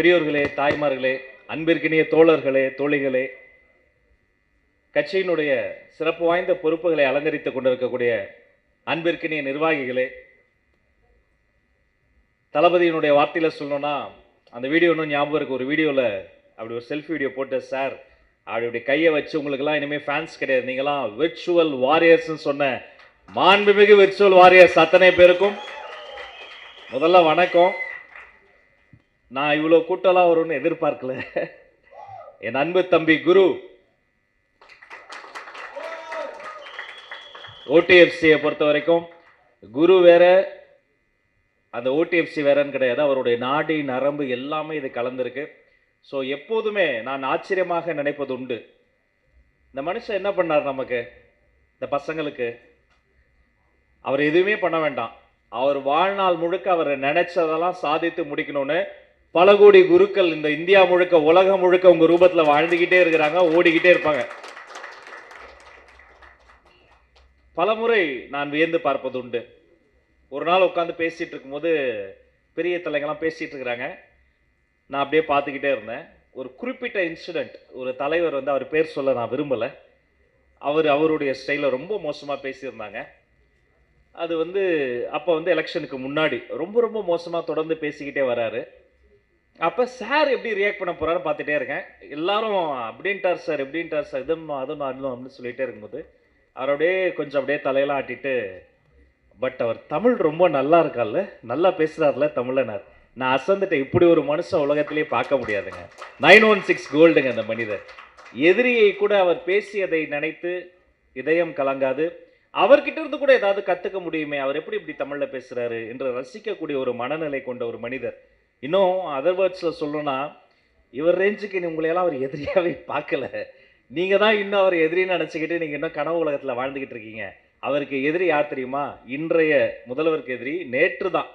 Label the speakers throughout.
Speaker 1: பெரியோர்களே, தாய்மார்களே, அன்பிற்கினிய தோழர்களே, தோழிகளே, கட்சியினுடைய சிறப்பு வாய்ந்த பொறுப்புகளை அலங்கரித்துக் கொண்டிருக்கக்கூடிய அன்பிற்கினிய நிர்வாகிகளே, தளபதியினுடைய வார்த்தையில சொல்லணும்னா அந்த வீடியோ இன்னும் ஞாபகம் இருக்கு. ஒரு வீடியோவில் அப்படி ஒரு செல்ஃபி வீடியோ போட்டு, சார் அப்படி கையை வச்சு உங்களுக்கெல்லாம் இனிமேல் ஃபேன்ஸ் கிடையாது, நீங்களாம் விர்ச்சுவல் வாரியர்ஸ்ன்னு சொன்ன மாண்புமிகு விர்ச்சுவல் வாரியர்ஸ் அத்தனை பேருக்கும் முதல்ல வணக்கம். நான் இவ்வளோ கூட்டம்லாம் வரும்னு எதிர்பார்க்கல. என் அன்பு தம்பி குரு ஓடிஎஃப்சியை பொறுத்த வரைக்கும் குரு வேற, அந்த ஓடிஎஃப்சி வேறன்னு கிடையாது. அவருடைய நாடி நரம்பு எல்லாமே இது கலந்துருக்கு. ஸோ எப்போதுமே நான் ஆச்சரியமாக நினைப்பது உண்டு, இந்த மனுஷன் என்ன பண்ணார் நமக்கு, இந்த பசங்களுக்கு. அவர் எதுவுமே பண்ண வேண்டாம், அவர் வாழ்நாள் முழுக்க அவர் நினைச்சதெல்லாம் சாதித்து முடிக்கணும்னு பல கோடி குருக்கள் இந்த இந்தியா முழுக்க, உலகம் முழுக்க உங்க ரூபத்தில் வாழ்ந்துகிட்டே இருக்கிறாங்க, ஓடிக்கிட்டே இருப்பாங்க. பலமுறை நான் வியந்து பார்ப்பது உண்டு. ஒரு நாள் உட்காந்து பேசிட்டு இருக்கும்போது பெரிய தலைங்கெல்லாம் பேசிட்டு இருக்கிறாங்க, நான் அப்படியே பார்த்துக்கிட்டே இருந்தேன். ஒரு குறிப்பிட்ட இன்சிடென்ட், ஒரு தலைவர் வந்து, அவர் பேர் சொல்ல நான் விரும்பலை, அவருடைய ஸ்டைலில் ரொம்ப மோசமாக பேசியிருந்தாங்க. அது வந்து அப்போ வந்து எலெக்ஷனுக்கு முன்னாடி ரொம்ப ரொம்ப மோசமாக தொடர்ந்து பேசிக்கிட்டே வராரு. அப்போ சார் எப்படி ரியாக்ட் பண்ண போகிறாரு பார்த்துட்டே இருக்கேன். எல்லாரும் அப்படின்ட்டார் சார், எப்படின்ட்டார் சார், இதுன்னு அதுவும் அதுவும் அப்படின்னு சொல்லிகிட்டே இருக்கும்போது அவர் அப்படியே கொஞ்சம் அப்படியே தலையெல்லாம் ஆட்டிட்டு, பட் அவர் தமிழ் ரொம்ப நல்லா இருக்கார்ல, நல்லா பேசுகிறார்ல தமிழனார். நான் அசந்துட்டேன், இப்படி ஒரு மனுஷன் உலகத்திலே பார்க்க முடியாதுங்க. 916 கோல்டுங்க அந்த மனிதர். எதிரியை கூட அவர் பேசியதை நினைத்து இதயம் கலங்காது. அவர்கிட்ட இருந்து கூட ஏதாவது கற்றுக்க முடியுமே, அவர் எப்படி இப்படி தமிழில் பேசுகிறாரு என்று ரசிக்கக்கூடிய ஒரு மனநிலை கொண்ட ஒரு மனிதர். இன்னும் அதர் வேர்ட்ஸில் சொல்லணும்னா, இவர் ரேஞ்சுக்கு உங்களையெல்லாம் அவர் எதிரியாகவே பார்க்கல. நீங்கள் தான் இன்னும் அவர் எதிரின்னு நினச்சிக்கிட்டு நீங்கள் இன்னும் கனவு உலகத்தில் வாழ்ந்துக்கிட்டு இருக்கீங்க. அவருக்கு எதிரி யார் தெரியுமா? இன்றைய முதல்வருக்கு எதிரி நேற்று தான்.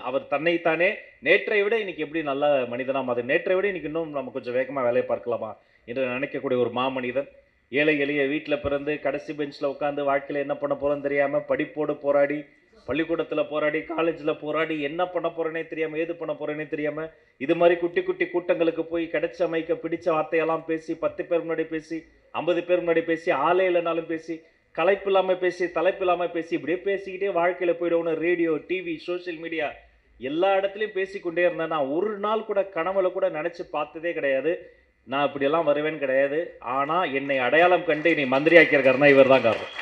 Speaker 1: அவர் தன்னைத்தானே நேற்றை விட இன்னைக்கு எப்படி நல்ல மனிதனா மாறு, நேற்றை விட இன்னைக்கு இன்னும் நம்ம கொஞ்சம் வேகமாக வேலையை பார்க்கலாமா என்று நினைக்கக்கூடிய ஒரு மாமனிதன். ஏழை எளிய வீட்டில் பிறந்து கடைசி பெஞ்சில் உட்காந்து வாழ்க்கையில் என்ன பண்ண போகிறோன்னு தெரியாமல் படிப்போடு போராடி, பள்ளிக்கூடத்தில் போராடி, காலேஜில் போராடி, என்ன பண்ண போகிறேனே தெரியாமல், ஏது பண்ண போகிறேனே தெரியாமல், இது மாதிரி குட்டி குட்டி கூட்டங்களுக்கு போய் கிடைச்ச மைக்க பிடிச்ச வார்த்தையெல்லாம் பேசி, 10 பேர் முன்னாடி பேசி, 50 பேர் முன்னாடி பேசி, ஆளே இல்லைனாலும் பேசி, கலைப்பு இல்லாமல் பேசி, தலைப்பு இல்லாமல் பேசி, இப்படியே பேசிக்கிட்டே வாழ்க்கையில் போய்டுவோன்னு ரேடியோ, டிவி, சோஷியல் மீடியா எல்லா இடத்துலையும் பேசிக்கொண்டே இருந்தேன். நான் ஒரு நாள் கூட கனவுல கூட நினச்சி பார்த்ததே கிடையாது நான் இப்படியெல்லாம் வருவேன்னு கிடையாது. ஆனால் என்னை அடையாளம் கண்டு நீ மந்திரி ஆக்கியிருக்காருன்னா இவர் தான் காரணம்.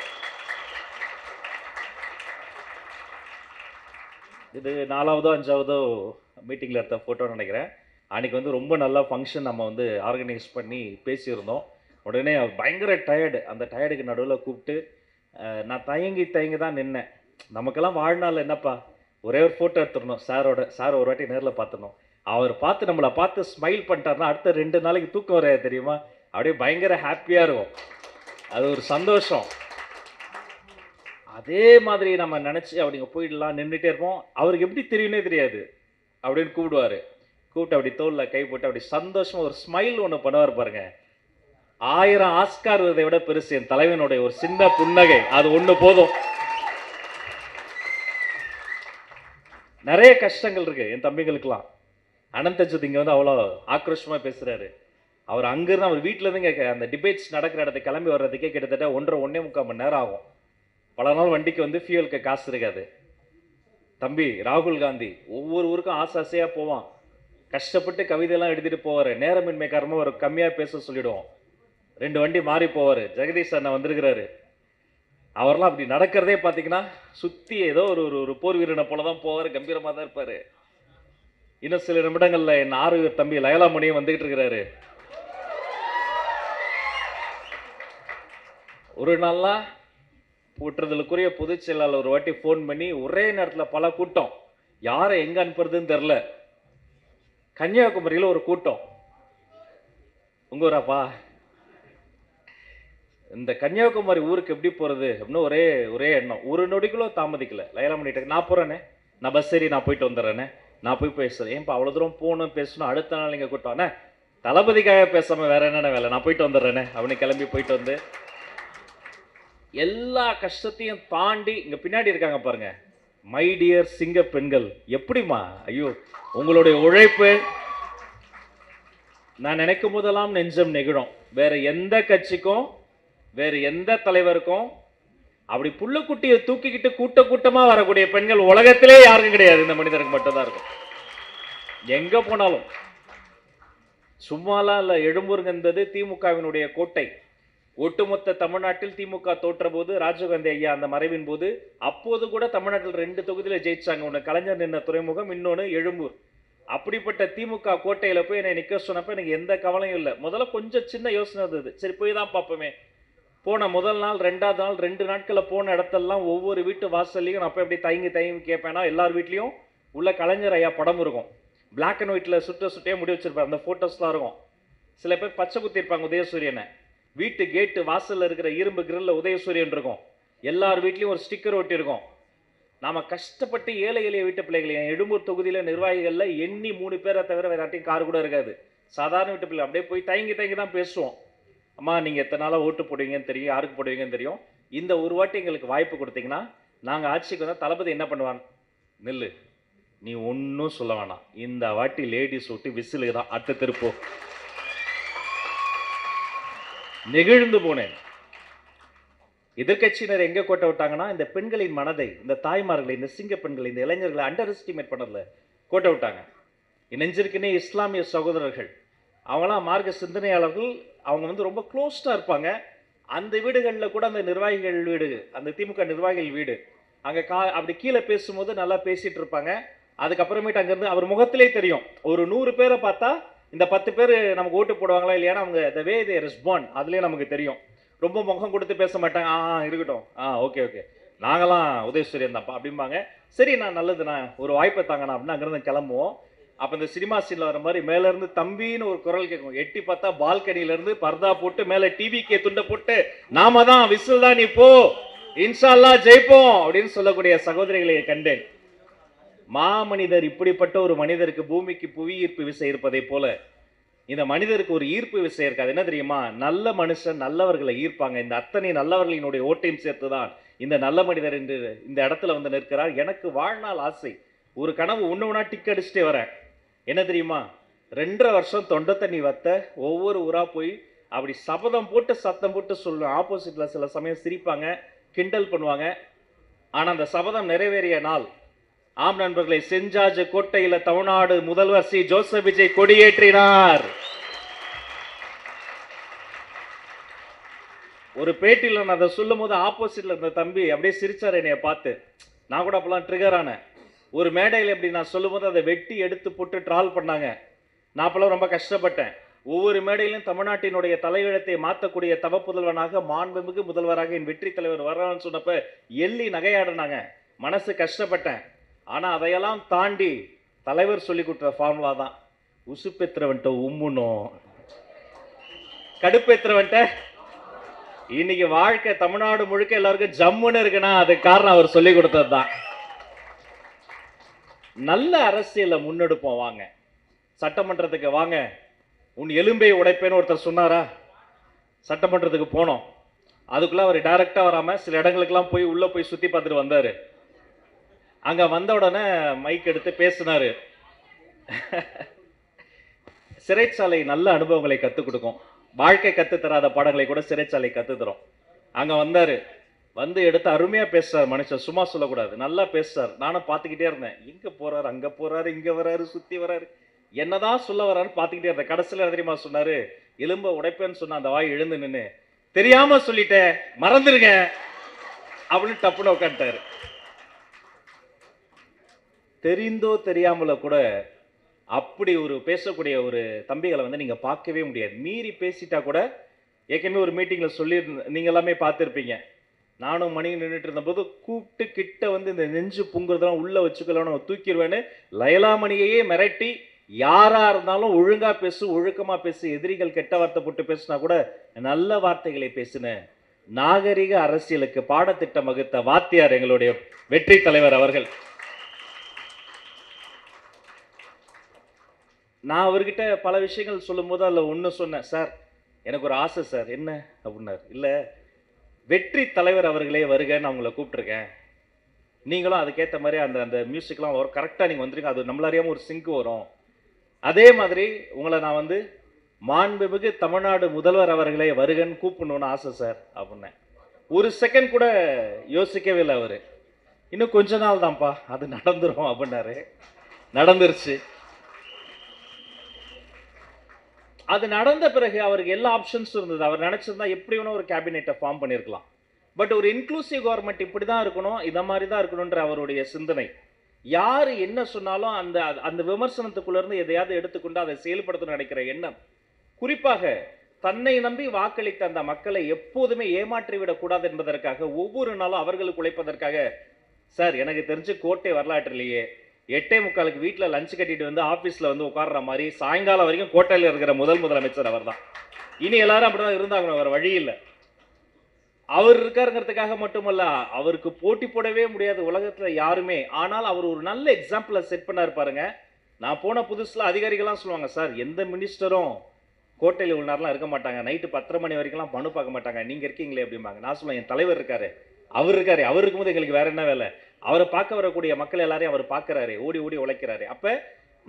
Speaker 1: இது 4வதோ 5வதோ மீட்டிங்கில் எடுத்த ஃபோட்டோன்னு நினைக்கிறேன். அன்றைக்கி வந்து ரொம்ப நல்லா ஃபங்க்ஷன் நம்ம வந்து ஆர்கனைஸ் பண்ணி பேசியிருந்தோம். உடனே பயங்கர டயர்டு, அந்த டயர்டுக்கு நடுவில் கூப்பிட்டு நான் தயங்கி தான் நின்னேன். நமக்கெல்லாம் வாழ்நாள் என்னப்பா, ஒரே ஒரு ஃபோட்டோ எடுத்துடணும் சார் ஒரு வாட்டி நேரில் பார்த்துடணும். அவர் பார்த்து நம்மளை பார்த்து ஸ்மைல் பண்ணிட்டாருன்னா அடுத்த 2 நாளைக்கு தூக்கம் வரையாது தெரியுமா, அப்படியே பயங்கர ஹாப்பியாக இருக்கும். அது ஒரு சந்தோஷம். அதே மாதிரி நம்ம நினச்சி அப்படிங்க போயிடலாம், நின்றுட்டே இருப்போம். அவருக்கு எப்படி தெரியும்னே தெரியாது, அப்படின்னு கூப்பிடுவார். கூப்பிட்டு அப்படி தோளில் கை போட்டு அப்படி சந்தோஷமாக ஒரு ஸ்மைல் ஒன்று பண்ணுவார் பாருங்க. 1000 ஆஸ்கார் விருதை விட பெருசு என் தலைவனுடைய ஒரு சின்ன புன்னகை, அது ஒன்று போதும். நிறைய கஷ்டங்கள் இருக்கு என் தம்பிகளுக்கெல்லாம். அனந்த ஜோதி இங்கே வந்து அவ்வளோ ஆக்ரோஷமாக பேசுகிறாரு. அவர் அங்கேருந்து அவர் வீட்டிலேருந்து அந்த டிபேட்ஸ் நடக்கிற இடத்துக்கு கிளம்பி வர்றதுக்கே கிட்டத்தட்ட 1.5 மணி நேரம் ஆகும். பல நாள் வண்டிக்கு வந்து ஃபியூலுக்கு காசு இருக்காது. தம்பி ராகுல் காந்தி ஒவ்வொரு ஊருக்கும் ஆசையாக போவான், கஷ்டப்பட்டு கவிதையெல்லாம் எழுதிட்டு போவார். நேரமின்மை காரணமாக ஒரு கம்மியாக பேச சொல்லிவிடுவோம், 2 வண்டி மாறி போவார். ஜெகதீஷ் அண்ணன் வந்திருக்கிறாரு, அவர்லாம் அப்படி நடக்கிறதே பார்த்தீங்கன்னா சுற்றி ஏதோ ஒரு போர் வீரனை போல தான் போவார், கம்பீரமாக தான் இருப்பார். இன்னும் சில நிமிடங்களில் என் ஆறு தம்பி லயலாமணியும் வந்துகிட்டு இருக்கிறாரு. ஒரு நாள்லாம் போட்டுறதுக்குரிய பொதுச் செயலாளர் ஒரு வாட்டி ஃபோன் பண்ணி ஒரே நேரத்தில் பல கூட்டம், யாரை எங்கே அனுப்புறதுன்னு தெரில. கன்னியாகுமரியில் ஒரு கூட்டம், உங்க ஊராப்பா, இந்த கன்னியாகுமரி ஊருக்கு எப்படி போகிறது அப்படின்னு ஒரே எண்ணம். ஒரு நொடிக்குள்ள தாமதிக்கல. லயலாமணிட்ட நான் போகிறேனே, நான் பஸ் ஏறி நான் போயிட்டு வந்துடுறேனே, நான் போய் பேசுகிறேன். ஏன்ப்பா அவ்வளோ தூரம் போகணும் பேசணும், அடுத்த நாள் இங்கே கூட்டோண்ணே, தளபதிக்காக பேசாமல் வேற என்னென்ன வேலை, நான் போயிட்டு வந்துடுறேனே அப்படின்னு கிளம்பி போயிட்டு வந்து எல்லா கஷ்டத்தையும் தாண்டி இங்கே பின்னாடி இருக்காங்க பாருங்க, மை டியர் சிங்க பெண்கள். எப்படிமா, ஐயோ உங்களுடைய உழைப்பு, நான் நினைக்கும் போதெல்லாம் நெஞ்சம் நெகிழும். வேற எந்த கட்சிக்கும் வேற எந்த தலைவருக்கும் அப்படி புள்ளுக்குட்டியை தூக்கிக்கிட்டு கூட்ட கூட்டமா வரக்கூடிய பெண்கள் உலகத்திலே யாருக்கும் கிடையாது. இந்த மனிதருக்கு மட்டும்தான் இருக்கும். எங்க போனாலும் சும்மாலாம் இல்ல. எழும்பூருங்கிறது திமுகவினுடைய கோட்டை. ஒட்டுமொத்த தமிழ்நாட்டில் திமுக தோற்ற போது ராஜீவ்காந்தி ஐயா அந்த மறைவின் போது அப்போது கூட தமிழ்நாட்டில் 2 தொகுதியில ஜெயிச்சாங்க. ஒன்று கலைஞர் நின்ன துறைமுகம், இன்னொன்று எழும்பூர். அப்படிப்பட்ட திமுக கோட்டையில போய் என்னை நிக்க சொன்னப்ப எனக்கு எந்த கவலையும் இல்லை. முதல்ல கொஞ்சம் சின்ன யோசனை இருந்தது. சரி போய் தான் பார்ப்போமே. போன முதல் நாள் 2வது நாள் 2 நாட்கள்ல போன இடத்தெல்லாம் ஒவ்வொரு வீட்டு வாசல்லையும் நான் எப்படி தயங்கி கேட்பேன்னா, எல்லார் வீட்லயும் உள்ள கலைஞர் ஐயா படம் இருக்கும். பிளாக் அண்ட் ஒயிட்ல சுட்டே முடி வச்சிருப்பாரு. அந்த போட்டோஸ்லாம் இருக்கும். சில பேர் பச்சை குத்தி இருப்பாங்க உதயசூரியனை. வீட்டு கேட்டு வாசல்ல இருக்கிற இரும்பு கிரில்ல உதயசூரியன் இருக்கும். எல்லார் வீட்லயும் ஒரு ஸ்டிக்கர் ஒட்டி இருக்கும். நாம கஷ்டப்பட்டு ஏழை எளிய வீட்டு பிள்ளைகள், என் எழும்பூர் தொகுதியில நிர்வாகிகள்ல எண்ணி 3 பேரை தவிர வேற யார்ட்டையும் கார் கூட இருக்காது. சாதாரண வீட்டு பிள்ளை. அப்படியே போய் தயங்கி தான் பேசுவோம். அம்மா நீங்கள் எத்தனை நாளாக ஓட்டு போடுவீங்கன்னு தெரியும், யாருக்கு போடுவீங்கன்னு தெரியும். இந்த ஒரு வாட்டி எங்களுக்கு வாய்ப்பு கொடுத்தீங்கன்னா நாங்கள் ஆட்சிக்கு வந்தால் தளபதி என்ன பண்ணுவான்? நெல்லு, நீ ஒன்றும் சொல்ல வேணாம், இந்த வாட்டி லேடிஸ் ஓட்டு விசிலுக்கு தான், அடுத்த திருப்போ. நெகிழ்ந்து போனேன். எதிர்கட்சியினர் எங்க கோட்டை விட்டாங்கன்னா, இந்த பெண்களின் மனதை, இந்த தாய்மார்களை, இந்த சிங்க பெண்களை, இந்த இளைஞர்களை அண்டர் எஸ்டிமேட் பண்ணல கோட்டை விட்டாங்க. நெஞ்சிருக்குன்னே இஸ்லாமிய சகோதரர்கள், அவங்களாம் மார்க்க சிந்தனையாளர்கள். அவங்க ரொம்ப க்ளோஸ்டாக இருப்பாங்க. அந்த வீடுகளில் கூட அந்த நிர்வாகிகள் வீடு, அந்த திமுக நிர்வாகிகள் வீடு, அங்கே அப்படி கீழே பேசும்போது நல்லா பேசிட்டு இருப்பாங்க. அதுக்கப்புறமேட்டு அங்கேருந்து அவர் முகத்திலே தெரியும். ஒரு 100 பேரை பார்த்தா இந்த 10 பேர் நமக்கு ஓட்டு போடுவாங்களா இல்லையானா அவங்க த வே தே ரெஸ்பாண்ட் அதுலேயே நமக்கு தெரியும். ரொம்ப முகம் கொடுத்து பேச மாட்டாங்க. இருக்கட்டும், ஓகே ஓகே, நாங்களாம் உதயசூரியன் தான்ப்பா அப்படிம்பாங்க. சரி, நான் நல்லதுண்ணா, ஒரு வாய்ப்பை தாங்கண்ணா அப்படின்னு அங்கேருந்து கிளம்புவோம். அப்போ இந்த சினிமா சீனில் வர மாதிரி மேலேருந்து தம்பின்னு ஒரு குரல் கேட்கும். எட்டி பார்த்தா பால்கனியிலேருந்து பர்தா போட்டு மேலே டிவிக்கே துண்டை போட்டு, நாம தான், விசில் தான், நீ போ, இன்ஷா அல்லாஹ் ஜெயிப்போம் அப்படின்னு சொல்லக்கூடிய சகோதரிகளை கண்டேன். மாமனிதர் இப்படிப்பட்ட ஒரு மனிதருக்கு பூமிக்கு புவி ஈர்ப்பு விசை இருப்பதை போல இந்த மனிதருக்கு ஒரு ஈர்ப்பு விசை இருக்காது. என்ன தெரியுமா? நல்ல மனுஷன் நல்லவர்களை ஈர்ப்பாங்க. இந்த அத்தனை நல்லவர்களினுடைய ஓட்டையும் சேர்த்துதான் இந்த நல்ல மனிதர் என்று இந்த இடத்துல வந்து நிற்கிறார். எனக்கு வாழ்நாள் ஆசை, ஒரு கனவு ஒன்று டிக் அடிச்சுட்டே வரேன். என்ன தெரியுமா? 2.5 வருஷம் தொண்டை தண்ணி வத்த ஒவ்வொரு ஊரா போய் அப்படி சபதம் போட்டு சத்தம் போட்டு சொல்லுவேன். ஆப்போசிட்ல சில சமயம் சிரிப்பாங்க, கிண்டல் பண்ணுவாங்க. ஆனா அந்த சபதம் நிறைவேறிய நாள், ஆம் நண்பர்களை, செஞ்சாஜ் கோட்டையில தமிழ்நாடு முதல்வர் சி ஜோசப் விஜய் கொடியேற்றினார். ஒரு பேட்டியில் நான் அதை சொல்லும் போது ஆப்போசிட்ல இருந்த தம்பி அப்படியே சிரிச்சார் என்னைய பார்த்து. நான் கூட அப்பெல்லாம் ட்ரிகர் ஆனேன். ஒரு மேடையில் எப்படி நான் சொல்லும் போது அதை வெட்டி எடுத்து போட்டு ட்ரால் பண்ணாங்க. நான் அப்பெல்லாம் ரொம்ப கஷ்டப்பட்டேன். ஒவ்வொரு மேடையிலும் தமிழ்நாட்டினுடைய தலையெழுத்தை மாற்றக்கூடிய தவ புதல்வனாக, மாண்புமிகு முதல்வராக என் வெற்றி தலைவர் வர்றான்னு சொன்னப்ப எள்ளி நகையாடினாங்க. மனசு கஷ்டப்பட்டேன். ஆனா அதையெல்லாம் தாண்டி தலைவர் சொல்லி கொடுத்த ஃபார்முலா தான், உசுப்பெத்துறவன்ட்ட உம்முனும், கடுப்பெத்துறவன்ட்ட. இன்னைக்கு வாழ்க்கை தமிழ்நாடு முழுக்க எல்லாருக்கும் ஜம்முன்னு இருக்குன்னா அதுக்கு காரணம் அவர் சொல்லி கொடுத்தது தான். நல்ல அரசியலை முன்னெடுப்போம் வாங்க, சட்டமன்றத்துக்கு வாங்க, உன் எலும்பை உடைப்பேன்னு ஒருத்தர் சொன்னாரா? சட்டமன்றத்துக்கு போனோம். அதுக்குள்ள அவர் டைரக்டா வராம சில இடங்களுக்கெல்லாம் போய் உள்ள போய் சுத்தி பார்த்துட்டு வந்தாரு. அங்க வந்த உடனே மைக் எடுத்து பேசினாரு. சிறைச்சாலை நல்ல அனுபவங்களை கத்துக் கொடுக்கும். வாழ்க்கை கத்து தராத பாடங்களை கூட சிறைச்சாலை கத்து தரும். அங்க வந்தாரு, வந்து எடுத்து அருமையா பேசுறாரு. மனுஷன் சும்மா சொல்லக்கூடாது, நல்லா பேசுறாரு. நானும் பார்த்துக்கிட்டே இருந்தேன். எங்க போறாரு, அங்க போறாரு, இங்க வராரு, சுத்தி வராரு, என்னதான் சொல்ல வரான்னு பார்த்துக்கிட்டே இருந்தேன். கடைசியில் தெரியுமா சொன்னாரு? எலும்ப உடைப்பேன்னு சொன்ன அந்த வாய் எழுந்து நின்று, தெரியாம சொல்லிட்டேன், மறந்துருங்க அப்படின்னு டப்புன்னு உட்காந்துட்டாரு. தெரிந்தோ தெரியாமல கூட அப்படி ஒரு பேசக்கூடிய ஒரு தம்பிகளை வந்து நீங்க பார்க்கவே முடியாது. மீறி பேசிட்டா கூட, ஏற்கனவே ஒரு மீட்டிங்ல சொல்லி நீங்க எல்லாமே பார்த்துருப்பீங்க. நானும் மணி நின்றுட்டு இருந்தபோது கூப்பிட்டு கிட்ட வந்து இந்த நெஞ்சு புங்குறதெல்லாம் உள்ள வச்சுக்கலாம் தூக்கிடுவேன்னு லயலாமணியையே மிரட்டி, யாரா இருந்தாலும் ஒழுங்கா பேசு, ஒழுக்கமா பேசு, எதிரிகள் கெட்ட வார்த்தை போட்டு பேசினா கூட நல்ல வார்த்தைகளை பேசின நாகரிக அரசியலுக்கு பாடத்திட்டம் வகுத்த வாத்தியார் எங்களுடைய வெற்றி தலைவர் அவர்கள். நான் அவர்கிட்ட பல விஷயங்கள் சொல்லும் போது அதில் ஒன்று சொன்னேன். சார், எனக்கு ஒரு ஆசை சார். என்ன அப்படின்னாரு. இல்லை, வெற்றி தலைவர் அவர்களே வருகன்னு அவங்கள கூப்பிட்டுருக்கேன், நீங்களும் அதுக்கேற்ற மாதிரி அந்த அந்த மியூசிக்லாம் வரும், கரெக்டாக நீங்கள் வந்துருங்க, அது நம்மள அறியாமல் ஒரு சிங்க் வரும். அதே மாதிரி உங்களை நான் வந்து மாண்புமிகு தமிழ்நாடு முதல்வர் அவர்களே வருகன்னு கூப்பிடணும்னு ஆசை சார் அப்படின்னேன். ஒரு செகண்ட் கூட யோசிக்கவே இல்லை அவரு. இன்னும் கொஞ்ச நாள் தான்ப்பா அது நடந்துரும் அப்படின்னாரு. நடந்துருச்சு. அது நடந்த பிறகு அவருக்கு எல்லா ஆப்ஷன்ஸும் இருந்தது. அவர் நினைச்சிருந்தா எப்படி வேணும் ஒரு கேபினெட்டை ஃபார்ம் பண்ணியிருக்கலாம். பட் ஒரு இன்க்ளூசிவ் கவர்மெண்ட் இப்படி தான் இருக்கணும், இதை மாதிரி தான் இருக்கணுன்ற அவருடைய சிந்தனை. யார் என்ன சொன்னாலும் அந்த அந்த விமர்சனத்துக்குள்ளேருந்து எதையாவது எடுத்துக்கொண்டு அதை செயல்படுத்தணும்னு நினைக்கிற எண்ணம், குறிப்பாக தன்னை நம்பி வாக்களித்த அந்த மக்களை எப்போதுமே ஏமாற்றிவிடக் கூடாது என்பதற்காக ஒவ்வொரு நாளும் அவர்களுக்கு உழைப்பதற்காக, சார் எனக்கு தெரிஞ்சு கோட்டை வரலாற்றிலேயே 8:45 வீட்டில் லஞ்ச் கட்டிட்டு வந்து ஆஃபீஸில் வந்து உட்கார்ற மாதிரி சாயங்காலம் வரைக்கும் கோட்டையில் இருக்கிற முதலமைச்சர் அவர் தான். இனி எல்லாரும் அப்படிதான் இருந்தாங்க, வேற வழி இல்லை. அவர் இருக்காருங்கிறதுக்காக மட்டுமல்ல, அவருக்கு போட்டி போடவே முடியாது உலகத்துல யாருமே. ஆனால் அவர் ஒரு நல்ல எக்ஸாம்பிளை செட் பண்ணாரு பாருங்க. நான் போன புதுசுல அதிகாரிகள்லாம் சொல்லுவாங்க, சார் எந்த மினிஸ்டரும் கோட்டையில் இவ்வளவு நேரம்லாம் இருக்க மாட்டாங்க, நைட்டு 10:30 மணி வரைக்கும்லாம் மனு பார்க்க மாட்டாங்க, நீங்க இருக்கீங்களே அப்படிம்பாங்க. நான் சொல்லுவேன், என் தலைவர் இருக்காரு, அவர் இருக்காரு, அவர் இருக்கும்போது எங்களுக்கு வேற என்ன வேலை? அவரை பார்க்க வரக்கூடிய மக்கள் எல்லாரையும் அவர் பார்க்கறாரு, ஓடி ஓடி உழைக்கிறாரு. அப்ப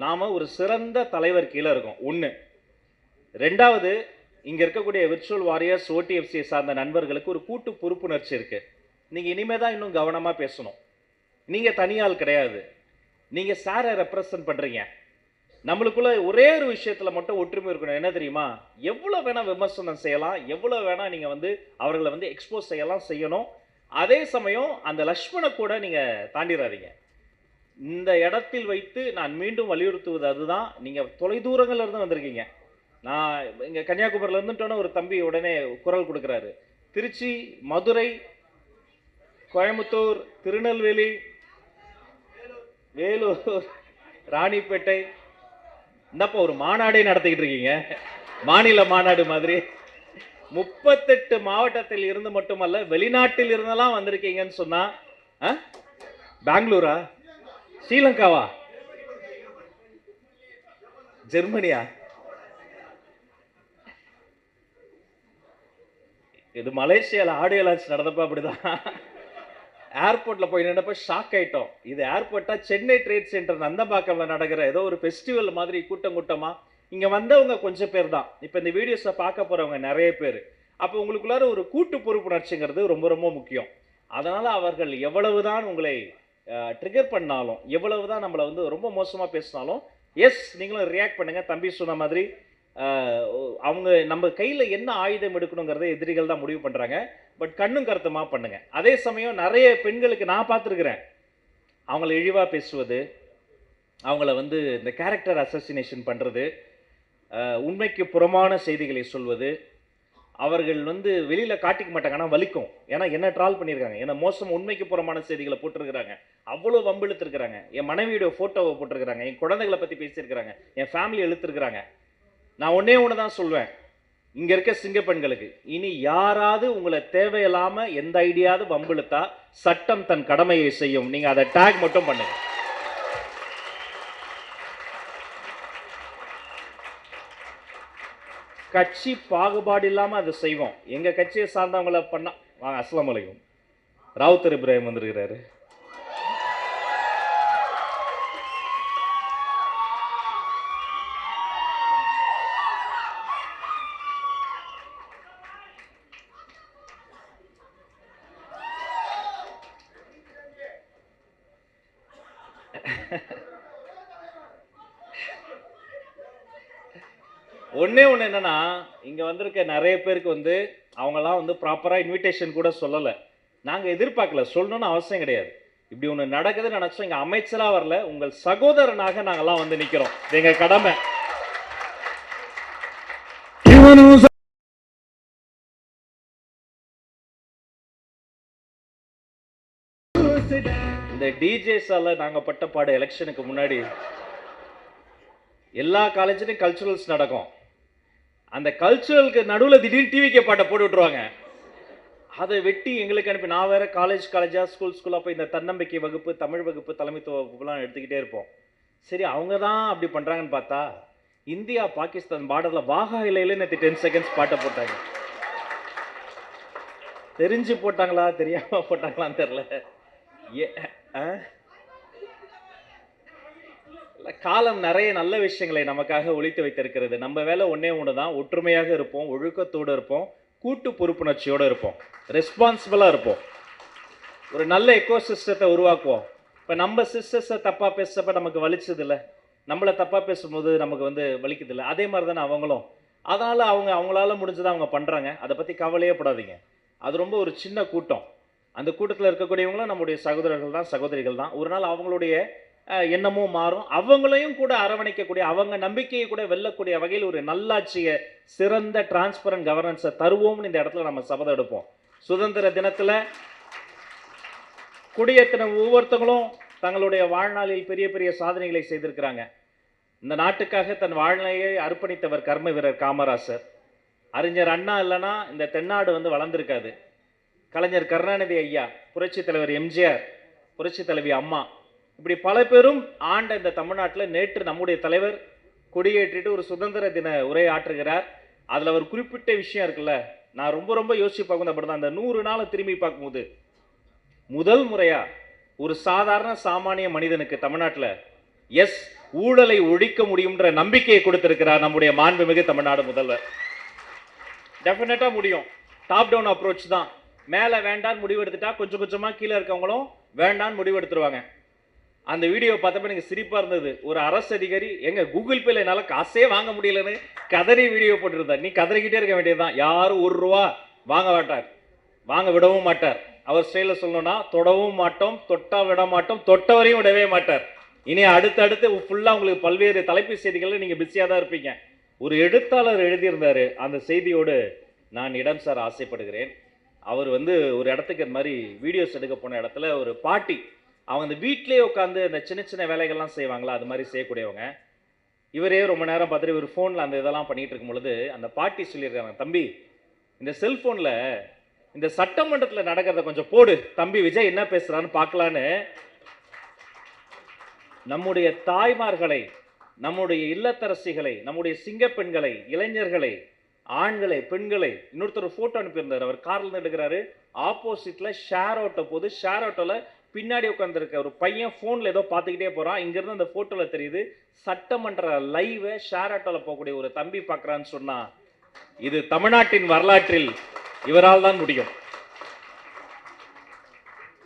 Speaker 1: நாம ஒரு சிறந்த தலைவர் கீழே இருக்கோம். ஒண்ணு. ரெண்டாவது, இங்க இருக்கக்கூடிய விர்ச்சுவல் வாரியர்ஸ் ஓடிஎஃப்சியை சார்ந்த நண்பர்களுக்கு ஒரு கூட்டு பொறுப்புணர்ச்சி இருக்கு. நீங்க இனிமே தான் இன்னும் கவனமா பேசணும். நீங்க தனியால் கிடையாது, நீங்க சாரை ரெப்ரசன்ட் பண்றீங்க. நம்மளுக்குள்ள ஒரே ஒரு விஷயத்துல மட்டும் ஒற்றுமை இருக்கணும். என்ன தெரியுமா? எவ்வளவு வேணா விமர்சனம் செய்யலாம், எவ்வளவு வேணா நீங்க வந்து அவர்களை வந்து எக்ஸ்போஸ் செய்யணும். அதே சமயம் அந்த லட்சுமண கூட நீங்க தாண்டிடாதீங்க. இந்த இடத்தில் வைத்து நான் மீண்டும் வலியுறுத்துவது அதுதான். நீங்க தொலைதூரங்கள்ல இருந்து வந்திருக்கீங்க. நான் இங்க கன்னியாகுமரியில இருந்துட்டோன்னு ஒரு தம்பி உடனே குரல் கொடுக்கிறாரு. திருச்சி, மதுரை, கோயம்புத்தூர், திருநெல்வேலி, வேலூர், ராணிப்பேட்டை, இந்தப்ப ஒரு மாநாடே நடத்திக்கிட்டு இருக்கீங்க, மாநில மாநாடு மாதிரி. 38 மாவட்டத்தில் இருந்து மட்டுமல்ல, வெளிநாட்டில் இருந்தெல்லாம் வந்திருக்கீங்கன்னு சொன்னா, பெங்களூரா, ஸ்ரீலங்காவா, ஜெர்மனியா? இது மலேசியால ஆடியோ லான்ச் நடந்தப்ப அப்படிதான். ஏர்போர்ட்ல போய் நின்றப்ப ஷாக் ஆயிட்டோம். இது ஏர்போர்ட்டா, சென்னை ட்ரேட் சென்டர் நந்தம்பாக்கம்ல நடக்கிற ஏதோ ஒரு ஃபெஸ்டிவல் மாதிரி கூட்டமா இங்க வந்தவங்க கொஞ்சம் பேர் தான். இப்ப இந்த வீடியோஸை பார்க்க போறவங்க நிறைய பேர். அப்போ உங்களுக்குள்ளார ஒரு கூட்டு பொறுப்புணர்ச்சிங்கிறது ரொம்ப ரொம்ப முக்கியம். அதனால அவர்கள் எவ்வளவுதான் உங்களை ட்ரிகர் பண்ணாலும், எவ்வளவுதான் நம்மளை வந்து ரொம்ப மோசமா பேசினாலும், எஸ் நீங்களும் ரியாக்ட் பண்ணுங்க. தம்பி சொன்ன மாதிரி அவங்க நம்ம கையில என்ன ஆயுதம் எடுக்கணுங்கிறத எதிரிகள் தான் முடிவு பண்றாங்க. பட் கண்ணும் கருத்துமா பண்ணுங்க. அதே சமயம் நிறைய பெண்களுக்கு நான் பார்த்துருக்கிறேன், அவங்கள இழிவா பேசுவது, அவங்கள வந்து இந்த கேரக்டர் அசசினேஷன் பண்றது, உண்மைக்கு புறமான செய்திகளை சொல்வது. அவர்கள் வந்து வெளியில காட்டிக்க மாட்டாங்க, ஆனால் வலிக்கும். ஏன்னா என்ன ட்ரால் பண்ணியிருக்காங்க, என்ன மோசம் உண்மைக்கு புறமான செய்திகளை போட்டிருக்கிறாங்க, அவ்வளோ வம்பிழுத்திருக்கிறாங்க. என் மனைவியோட போட்டோவை போட்டிருக்கிறாங்க, என் குழந்தைகளை பத்தி பேசியிருக்கிறாங்க, என் ஃபேமிலி இழுத்திருக்கிறாங்க. நான் ஒன்னே ஒன்று தான் சொல்வேன், இங்க இருக்க சிங்க பெண்களுக்கு, இனி யாராவது உங்களை தேவையில்லாம எந்த ஐடியாவது வம்பிழுத்தா சட்டம் தன் கடமையை செய்யும். நீங்க அதை டேக் மட்டும் பண்ணுங்க. கட்சி பாகுபாடு இல்லாம அதை செய்வோம். எங்க கட்சியை சார்ந்தவங்களை பண்ணா வாங்க. அஸ்ஸலாமு அலைக்கும். ராவுத்தர் இப்ராஹிம் வந்திருக்கிறாரு. ஒன்னே ஒன்று என்னன்னா, இங்க வந்திருக்க நிறைய பேருக்கு வந்து அவங்கெல்லாம் வந்து ப்ராப்பரா இன்விடேஷன் கூட சொல்லலை. நாங்க எதிர்பார்க்கல, சொல்லணும்னு அவசியம் கிடையாது. இப்படி ஒன்று நடக்குதுன்னு நினைச்சோம். இங்க அமைச்சரா வரல, உங்கள் சகோதரனாக நாங்கெல்லாம் வந்து நிக்கிறோம். எங்க கடமை. இந்த டிஜேஸால நாங்க பட்ட பாடு எலெக்ஷனுக்கு முன்னாடி எல்லா காலேஜ்லயும் கல்ச்சுரல்ஸ் நடக்கும். அந்த கல்ச்சுரலுக்கு நடுவில் திடீர்னு டிவிக்கு பாட்டை போட்டு விட்டுருவாங்க. அதை வெட்டி எங்களுக்கு அனுப்பி, நான் வேற காலேஜா ஸ்கூலா போய் இந்த தன்னம்பிக்கை வகுப்பு, தமிழ் வகுப்பு, தலைமைத்துவ வகுப்புலாம் எடுத்துக்கிட்டே இருப்போம். சரி அவங்க தான் அப்படி பண்றாங்கன்னு பார்த்தா, இந்தியா பாகிஸ்தான் பார்டர்ல வாகா இலையில நேற்று 10 செகண்ட்ஸ் பாட்டை போட்டாங்க. தெரிஞ்சு போட்டாங்களா தெரியாம போட்டாங்களான்னு தெரியல. காலம் நிறைய நல்ல விஷயங்களை நமக்காக ஒளித்து வைத்திருக்கிறது. நம்ம வேலை ஒண்ணே ஒண்ணுதான், ஒற்றுமையாக இருப்போம், ஒழுக்கத்தோடு இருப்போம், கூட்டு பொறுப்புணர்ச்சியோடு இருப்போம், ரெஸ்பான்சிபிளா இருப்போம், ஒரு நல்ல எக்கோசிஸ்டத்தை உருவாக்குவோம். இப்போ நம்ம சிஸ்டர்ஸை தப்பாக பேசுறப்ப நமக்கு வலிச்சது இல்லை, நம்மளை தப்பாக பேசும்போது நமக்கு வலிக்குது இல்லை, அதே மாதிரி தானே அவங்களும். அதனால் அவங்களால முடிஞ்சதை அவங்க பண்ணுறாங்க, அதை பற்றி கவலையே படாதீங்க. அது ரொம்ப ஒரு சின்ன கூட்டம். அந்த கூட்டத்தில் இருக்கக்கூடியவங்களும் நம்முடைய சகோதரர்கள் தான், சகோதரிகள் தான். ஒரு நாள் அவங்களுடைய எண்ணமும் மாறும், அவங்களையும் கூட அரவணைக்கக்கூடிய, அவங்க நம்பிக்கையை கூட வெல்லக்கூடிய வகையில் ஒரு நல்லாட்சியை, சிறந்த டிரான்ஸ்பரண்ட் கவர்னன்ஸை தருவோம்னு இந்த இடத்துல நம்ம சபதம் எடுப்போம். சுதந்திர தினத்தில் கொடியேற்றின ஒவ்வொருத்தங்களும் தங்களுடைய வாழ்நாளில் பெரிய பெரிய சாதனைகளை செய்திருக்கிறாங்க. இந்த நாட்டுக்காக தன் வாழ்நாளையை அர்ப்பணித்தவர் கர்ம வீரர் காமராசர். அறிஞர் அண்ணா இல்லைன்னா இந்த தென்னாடு வளர்ந்துருக்காது. கலைஞர் கருணாநிதி ஐயா, புரட்சி தலைவர் எம்ஜிஆர், புரட்சி தலைவி அம்மா, இப்படி பல பேரும் ஆண்ட இந்த தமிழ்நாட்டில் நேற்று நம்முடைய தலைவர் கொடியேற்றிட்டு ஒரு சுதந்திர தின உரை ஆற்றுகிறார். அதில் ஒரு குறிப்பிட்ட விஷயம் இருக்குல்ல, நான் ரொம்ப ரொம்ப யோசிச்சு பார்க்கும் அப்படிதான். அந்த 100 நாளை திரும்பி பார்க்கும்போது முதல் முறையா ஒரு சாதாரண சாமானிய மனிதனுக்கு தமிழ்நாட்டில் ஊழலை ஒழிக்க முடியும்ன்ற நம்பிக்கையை கொடுத்திருக்கிறார் நம்முடைய மாண்புமிகு தமிழ்நாடு முதல்வர். டெஃபினட்டா முடியும். டாப் டவுன் அப்ரோச் தான். மேலே வேண்டான்னு முடிவெடுத்துட்டா கொஞ்சம் கொஞ்சமாக கீழே இருக்கவங்களும் வேண்டான்னு முடிவெடுத்துருவாங்க. அந்த வீடியோ பார்த்தப்ப எனக்கு சிரிப்பாக இருந்தது. ஒரு அரசு அதிகாரி எங்க கூகுள் பேல என்னால் காசே வாங்க முடியலன்னு கதறி வீடியோ போட்டுருந்தார். நீ கதறிக்கிட்டே இருக்க வேண்டியதுதான். யாரும் 1 ரூபா வாங்க மாட்டார், வாங்க விடவும் மாட்டார். அவர் ஸ்டைலில் சொல்லணும்னா தொடவும் மாட்டோம், தொட்டா விட மாட்டோம், தொட்டவரையும் விடவே மாட்டார். இனி அடுத்தடுத்து ஃபுல்லாக உங்களுக்கு பல்வேறு தலைப்பு செய்திகளில் நீங்கள் பிஸியாக தான் இருப்பீங்க. ஒரு எழுத்தாளர் எழுதியிருந்தார், அந்த செய்தியோடு நான் இடம் சார் ஆசைப்படுகிறேன். அவர் ஒரு இடத்துக்கு இந்த மாதிரி வீடியோஸ் எடுக்க போன இடத்துல ஒரு பாட்டி, அவங்க அந்த வீட்டிலே உட்காந்து அந்த சின்ன சின்ன வேலைகள்லாம் செய்வாங்களா, அது மாதிரி செய்யக்கூடியவங்க. இவரே ரொம்ப நேரம் பார்த்துட்டு இவர் ஃபோனில் அந்த இதெல்லாம் பண்ணிகிட்டு இருக்கும் பொழுது அந்த பாட்டி சொல்லியிருக்காங்க, தம்பி இந்த செல்ஃபோனில் இந்த சட்டமன்றத்தில் நடக்கிறத கொஞ்சம் போடு, தம்பி விஜய் என்ன பேசுகிறான்னு பார்க்கலான்னு நம்முடைய தாய்மார்களை, நம்முடைய இல்லத்தரசிகளை, நம்முடைய சிங்கப்பெண்களை, இளைஞர்களை, ஆண்களை, பெண்களை, இன்னொருத்தர் ஃபோட்டோ அனுப்பியிருந்தார். அவர் காரில் எடுக்கிறாரு, ஆப்போசிட்டில் ஷேர் ஆட்டோ போகுது, ஷேர் ஆட்டோவில் பின்னாடி உட்காந்துருக்க ஒரு பையன் ஃபோனில் ஏதோ பார்த்துக்கிட்டே போகிறான். இங்கேருந்து அந்த ஃபோட்டோவில் தெரியுது சட்டமன்ற லைவை ஷேர் ஆட்டோவில் போகக்கூடிய ஒரு தம்பி பார்க்குறான்னு சொன்னால் இது தமிழ்நாட்டின் வரலாற்றில் இவரால் தான் முடியும்.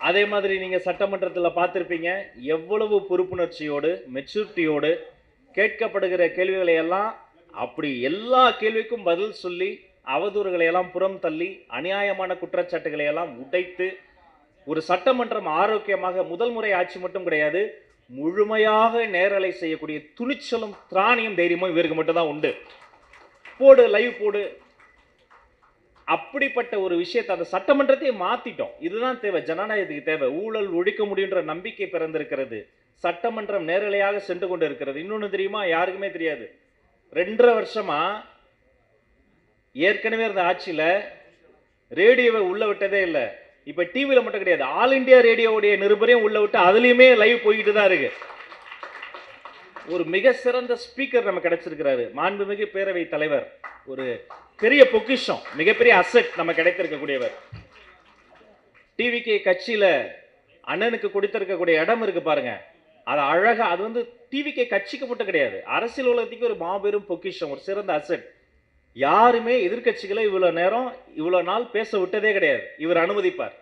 Speaker 1: அதே மாதிரி நீங்கள் சட்டமன்றத்தில் பார்த்துருப்பீங்க, எவ்வளவு பொறுப்புணர்ச்சியோடு, மெச்சூரிட்டியோடு கேட்கப்படுகிற கேள்விகளை எல்லாம் அப்படி எல்லா கேள்விக்கும் பதில் சொல்லி, அவதூறுகளை எல்லாம் புறம் தள்ளி, அநியாயமான குற்றச்சாட்டுகளை எல்லாம் உடைத்து, ஒரு சட்டமன்றம் ஆரோக்கியமாக முதல் முறை ஆட்சி மட்டும் கிடையாது, முழுமையாக நேரலை செய்யக்கூடிய துணிச்சலும் திராணியும் தைரியமும் இவருக்கு மட்டும் தான் உண்டு. போடு, லைவ் போடு, அப்படிப்பட்ட ஒரு விஷயத்தை அந்த சட்டமன்றத்தையே மாத்திட்டோம். இதுதான் தேவை, ஜனநாயகத்துக்கு தேவை. ஊழல் ஒழிக்க முடியுன்ற நம்பிக்கை பிறந்திருக்கிறது. சட்டமன்றம் நேரலையாக சென்று கொண்டு இருக்கிறது. இன்னொன்று தெரியுமா, யாருக்குமே தெரியாது, 2.5 வருஷமா ஏற்கனவே இருந்த ஆட்சியில் ரேடியோவை உள்ள விட்டதே இல்லை. இப்ப டிவியில மட்டும் கிடையாது, ஆல் இண்டியா ரேடியோவுடைய நிருபரையும் உள்ள விட்டு அதுலயுமே லைவ் போயிட்டு தான் இருக்கு. ஒரு மிக சிறந்த ஸ்பீக்கர் நம்ம கிடைச்சிருக்கிறாரு, மாண்புமிகு பேரவை தலைவர். ஒரு பெரிய பொக்கிஷம், மிகப்பெரிய அசெட் நம்ம கிடைத்திருக்கக்கூடியவர். டிவிகே கட்சியில அண்ணனுக்கு கொடுத்திருக்கக்கூடிய இடம் இருக்கு பாருங்க, அது அழகா, அது டிவிகே கட்சிக்கு மட்டும் கிடையாது, அரசியல் உலகத்துக்கு ஒரு மாபெரும் பொக்கிஷம், ஒரு சிறந்த அசெட். யாருமே எதிர்கட்சிகளை இவ்வளோ நாள் பேச விட்டதே கிடையாது. இவர் அனுமதிப்பார்.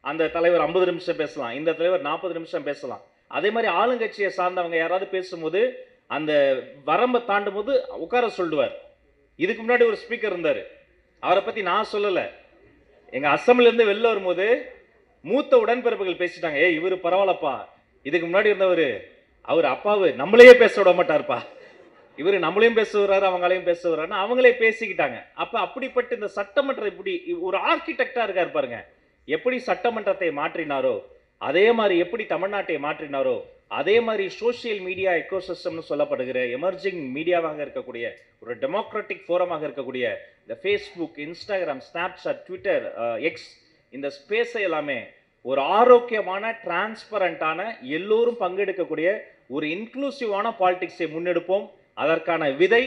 Speaker 1: அந்த தலைவர் 50 நிமிஷம் பேசலாம், இந்த தலைவர் 40 நிமிஷம் பேசலாம். அதே மாதிரி ஆளுங்கட்சியை சார்ந்தவங்க யாராவது பேசும்போது அந்த வரம்பை தாண்டும் போது உட்கார சொல்லுவார். இதுக்கு முன்னாடி ஒரு ஸ்பீக்கர் இருந்தார், அவரை பற்றி நான் சொல்லலை. எங்கள் அசம்பிளிலேருந்து வெளில வரும்போது மூத்த உடன்பிறப்புகள் பேசிட்டாங்க, இவர் பரவாயில்லப்பா, இதுக்கு முன்னாடி இருந்தவர் அவர் அப்பாவு நம்மளையே பேச விட மாட்டார்ப்பா, இவர் நம்மளையும் பேசுவார் அவங்களையும் பேசுவார், அவங்களே பேசிக்கிட்டாங்க. அப்ப அப்படிப்பட்ட இந்த சட்டமன்றம் இப்படி ஒரு ஆர்கிடெக்டா இருக்காரு பாருங்க. எப்படி சட்டமன்றத்தை மாற்றினாரோ அதே மாதிரி, எப்படி தமிழ்நாட்டை மாற்றினாரோ அதே மாதிரி, சோசியல் மீடியா எக்கோசிஸ்டம்னு சொல்லப்படுகிற எமர்ஜிங் மீடியாவாக இருக்கக்கூடிய ஒரு டெமோக்ராட்டிக் ஃபோரமாக இருக்கக்கூடிய இந்த Facebook, Instagram, Snapchat, Twitter, X, இந்த ஸ்பேஸை எல்லாமே ஒரு ஆரோக்கியமான, டிரான்ஸ்பரண்டான, எல்லோரும் பங்கெடுக்கக்கூடிய ஒரு இன்க்ளூசிவான பாலிடிக்ஸை முன்னெடுப்போம். அதற்கான விதை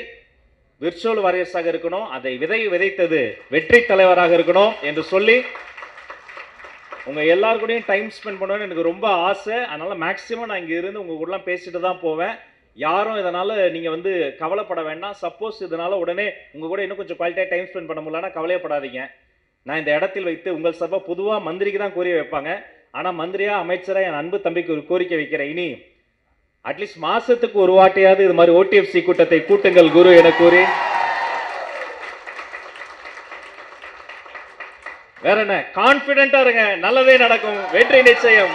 Speaker 1: விர்ச்சுவல் வாரியர்ஸாக இருக்கணும், அதை விதைத்தது வெற்றி தலைவராக இருக்கணும் என்று சொல்லி, உங்க எல்லாருக்கூடையும் டைம் ஸ்பெண்ட் பண்ணணும்னு எனக்கு ரொம்ப ஆசை. அதனால மேக்சிமம் நான் இங்க இருந்து உங்க கூடலாம் பேசிட்டு தான் போவேன். யாரும் இதனால நீங்க வந்து கவலைப்பட வேண்டாம். சப்போஸ் இதனால உடனே உங்க கூட இன்னும் கொஞ்சம் குவாலிட்டியா டைம் ஸ்பெண்ட் பண்ண முடியலன்னா கவலையப்படாதீங்க. நான் இந்த இடத்தில் வைத்து உங்கள் சார்பா பொதுவா மந்திரிக்கு தான் கோரிக்கை வைப்பாங்க. ஆனா மந்திரியா, அமைச்சரா என் அன்பு தம்பிக்கு ஒரு கோரிக்கை வைக்கிறேன். இனி அட்லீஸ்ட் மாசத்துக்கு ஒரு வாட்டியாவது இது மாதிரி ஓடிஎஃப்சி கூட்டத்தை கூட்டுங்கள் குரு என கூறி, வேற என்ன, கான்பிடென்ட்டா இருங்க, நல்லதே நடக்கும், வெற்றி நிச்சயம்.